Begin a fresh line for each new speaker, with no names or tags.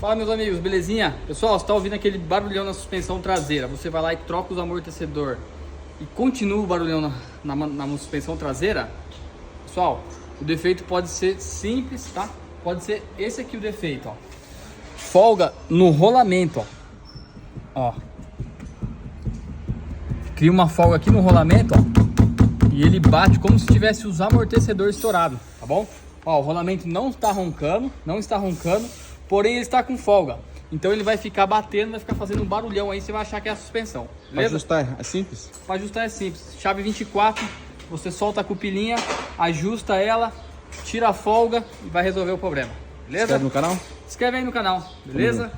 Fala, meus amigos, belezinha? Pessoal, você está ouvindo aquele barulhão na suspensão traseira, você vai lá e troca os amortecedor e continua o barulhão na suspensão traseira. Pessoal, o defeito pode ser simples, tá? Pode ser esse aqui o defeito, ó. Folga no rolamento, ó. Cria uma folga aqui no rolamento, ó. E ele bate como se tivesse os amortecedores estourados, tá bom? Ó, o rolamento não está roncando, porém ele está com folga. Então ele vai ficar batendo, vai ficar fazendo um barulhão aí, você vai achar que é a suspensão.
Para ajustar é simples?
Para ajustar é simples. Chave 24, você solta a cupilinha, ajusta ela, tira a folga e vai resolver o problema. Beleza?
Se inscreve no canal?
Se inscreve aí no canal, beleza?